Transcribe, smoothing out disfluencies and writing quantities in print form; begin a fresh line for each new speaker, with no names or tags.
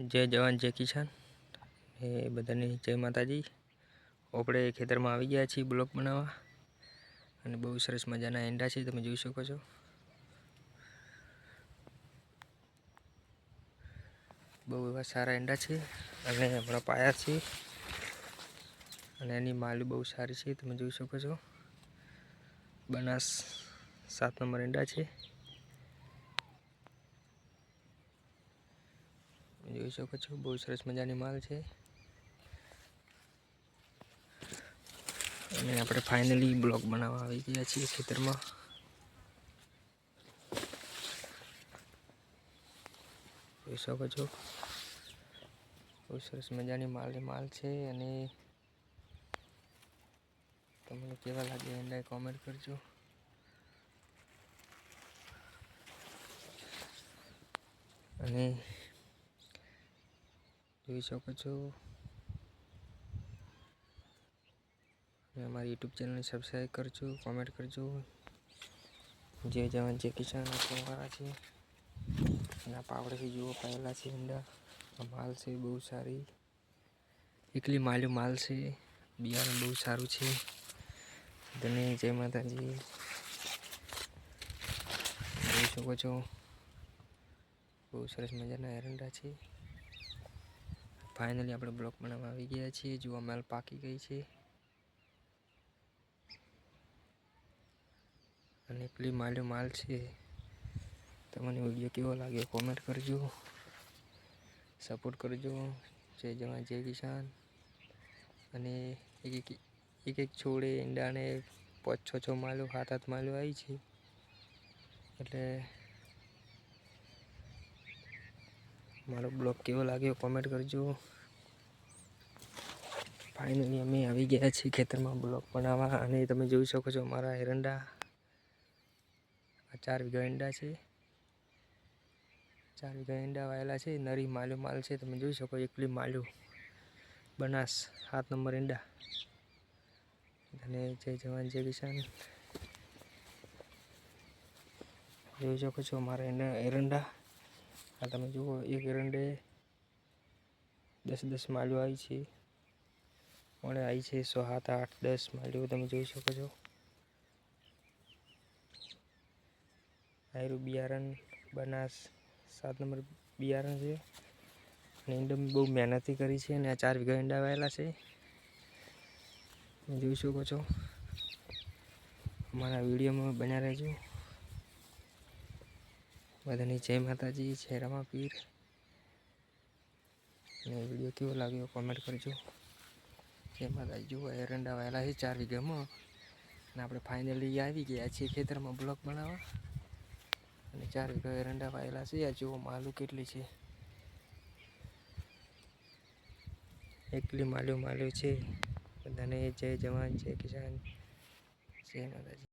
जय जवान जय किसान ए बधाने जय माताजी। આપણે ખેતરમાં આવી ગયા છીએ બ્લોક બનાવવા અને બહુ સરસ મજાના એંડા છે, તમે જોઈ શકો છો। બહુ એવા સારા એંડા છે અને હમણાં પાયા છે અને એની માલી બહુ સારી છે, તમે જોઈ શકો છો। બનાસ 7 નંબર એંડા છે, જોઈ શકો છો। બહુ સરસ મજાની માલ છે અને આપણે ફાઇનલી બ્લોક બનાવવા આવી ગયા છીએ ખેતરમાં। જોઈ શકો છો બહુ સરસ મજાની માલ છે અને તમને કેવા લાગે એંડા કોમેન્ટ કરજો। અને જોઈ શકો છો हमारी यूट्यूब चैनल ने सब्सक्राइब करजो, कमेंट करजो। जय जवान जय किसान तुम्हारा छे। पावड़े से जुओ पायला से ईंडा माल से बहुत सारी एकली माल्यो माल से बियारण बहुत सारू छे। धन्य जय माताजी। જોઈ શકો છો બહુ સરસ મજાના એરંડા છે। ફાઇનલી આપણે બ્લોક બનાવવા આવી ગયા છીએ। જુઓ માલ પાકી ગઈ છે અને પેલી માલ્યો માલ છે। તમને વિડીયો કેવો લાગ્યો કોમેન્ટ કરજો, સપોર્ટ કરજો। જય જવાન જય કિસાન। અને એક એક છોડે ઈંડાને 5-6 માલ્યો 7-8 માલ્યો આવી છે, એટલે મારો બ્લોગ કેવો લાગ્યો કોમેન્ટ કરજો। ફાઇનલી અમે આવી ગયા છીએ ખેતરમાં બ્લોક બનાવવા અને તમે જોઈ શકો છો મારા એરંડા 4 વીઘા એંડા છે। 4 વીઘા એંડા વાયેલા છે, નરી માલ્યો માલ છે, તમે જોઈ શકો એકલી માલ્યો બનાસ 7 નંબર એંડા। અને જય જવાન જય કિસાન। જોઈ શકો છો મારા એરંડા આ તમે જુઓ એક એરંડે 10-10 માલ્યો આવી છે, મળે આવી છે 7-8-10 માલ્યો તમે જોઈ શકો છો। આયરું બિયારણ બનાસ 7 નંબર બિયારણ છે અને ઈંડમ બહુ મહેનતથી કરી છે અને આ 4 વીઘા ઈંડા વાયેલા છે, જોઈ શકો છો। અમારા વિડીયોમાં બન્યા રહેજો। બધાને જય માતાજી, જય રામાપીર। અને વિડીયો કેવો લાગ્યો કોમેન્ટ કરજો। જય માતાજી। જુઓ એરંડા વાયેલા છે 4 વીઘામાં અને આપણે ફાઇનલી આવી ગયા છીએ ખેતરમાં બ્લોક બનાવવા અને 4 વીઘા એરંડા વાયેલા છે। આ જુઓ માલું કેટલી છે, એકલી માલ્યો છે। બધાને જય જવાન જય કિસાન, જય માતાજી।